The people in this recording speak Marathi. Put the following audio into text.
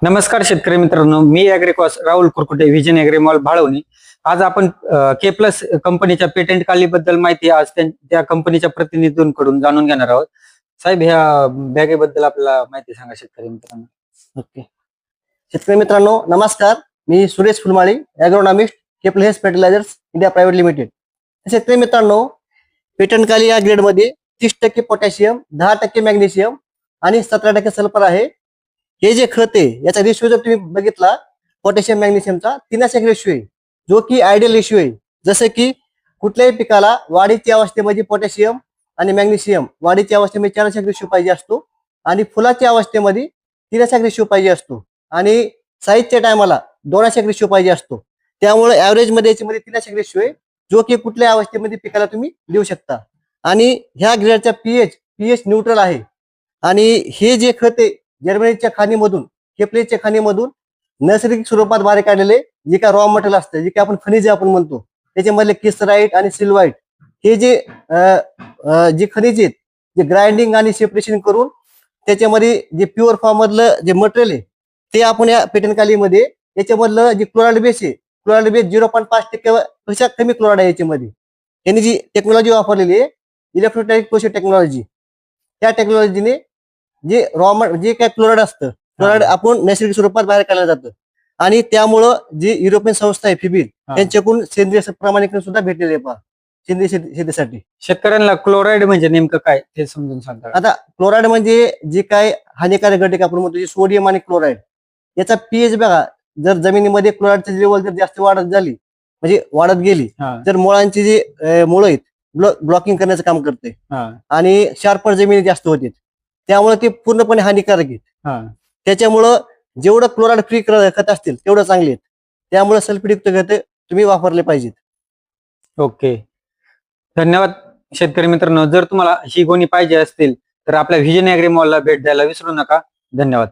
नमस्कार शेतकरी मित्रांनो, मी ॲग्रिकॉस राहुल कुरकुटे, व्हिजन ॲग्रीमॉल भाळवणी. आज आपण के प्लस कंपनीच्या पेटंट कालीबद्दल माहिती आज त्या कंपनीच्या प्रतिनिधींकडून जाणून घेणार आहोत. साहेब, ह्या बॅगेबद्दल आपल्याला माहिती सांगा शेतकरी मित्रांनो. ओके. शेतकरी मित्रांनो नमस्कार. मी सुरेश फुलमाळी, ॲग्रोनॉमिस्ट, केप्लहेस फर्टिलायझर्स इंडिया प्रायव्हेट लिमिटेड. शेतकरी मित्रांनो, पेटंटकाली या ग्रेडमध्ये 30% पोटॅशियम, 10% मॅग्नेशियम आणि 17% सल्फर आहे. हे जे खत आहे याचा रेशिओ जर तुम्ही बघितला, पोटॅशियम मॅग्नेशियमचा 3:1 रेशिओ आहे, जो की आयडियल रेशिओ आहे. जसं की कुठल्याही पिकाला वाढीच्या अवस्थेमध्ये पोटॅशियम आणि मॅग्नेशियम वाढीच्या अवस्थेमध्ये 4:1 रेशिओ पाहिजे असतो आणि फुलाच्या अवस्थेमध्ये 3:1 रेशिओ पाहिजे असतो आणि साईजच्या टायमाला 2:1 रेशिओ पाहिजे असतो. त्यामुळे ऍव्हरेज मध्ये याच्यामध्ये 3:1 रेशिओ आहे, जो की कुठल्या अवस्थेमध्ये पिकाला तुम्ही देऊ शकता. आणि ह्या ग्रेडचा पीएच न्यूट्रल आहे. आणि हे जे खत आहे जर्मनीच्या खाणीमधून, केप्लेसच्या खाणीमधून नैसर्गिक स्वरूपात बाहेर काढलेले जे काय रॉ मटेरियल असतं, जे काय आपण खनिजे आपण म्हणतो, त्याच्यामधले किसराईट आणि सिल्वाईट हे जे खनिजे आहेत, जे ग्राइंडिंग आणि सेपरेशन करून त्याच्यामध्ये जे प्युअर फॉर्म मधलं जे मटेरियल आहे ते आपण या पेटंटकालीमध्ये याच्यामधलं जे क्लोराइड बेस आहे, क्लोराइड बेस 0.5% पेक्षा कमी क्लोराइड आहे याच्यामध्ये. यांनी जी टेक्नॉलॉजी वापरलेली आहे, इलेक्ट्रोस्टॅटिक प्रोसेस टेक्नॉलॉजी, त्या टेक्नॉलॉजीने जे काय क्लोराइड असतं, क्लोराइड आपण नैसर्गिक स्वरूपात बाहेर काढलं जातं. आणि त्यामुळं जी युरोपियन संस्था आहे फिबिल, त्यांच्याकडून सेंद्रिय प्रमाणीकरण सुद्धा भेटलेले आहे. पहा, सेंद्रिय शेतीसाठी शेतकऱ्यांना क्लोराइड म्हणजे नेमकं काय ते समजून सांगा. आता क्लोराइड म्हणजे जे काय हानिकारक घटक आपण म्हणतो, सोडियम आणि क्लोराइड, याचा पीएच बघा. जर जमिनीमध्ये क्लोराइडची लेवल जर जास्त वाढत झाली, म्हणजे वाढत गेली, तर मुळांची जी मुळं आहेत ब्लॉकिंग करण्याचं काम करते आणि शार्पर जमिनी जास्त होते. त्यामुळे ते पूर्णपणे हानिकारक आहेत. त्याच्यामुळं जेवढं क्लोराइड फ्री खत असतील तेवढं चांगले आहेत. त्यामुळे सल्फेटयुक्त खते तुम्ही वापरले पाहिजेत. ओके, धन्यवाद शेतकरी मित्रांनो. जर तुम्हाला ही गोणी पाहिजे असतील तर आपल्या व्हिजन ॲग्रीमॉलला भेट द्यायला विसरू नका. धन्यवाद.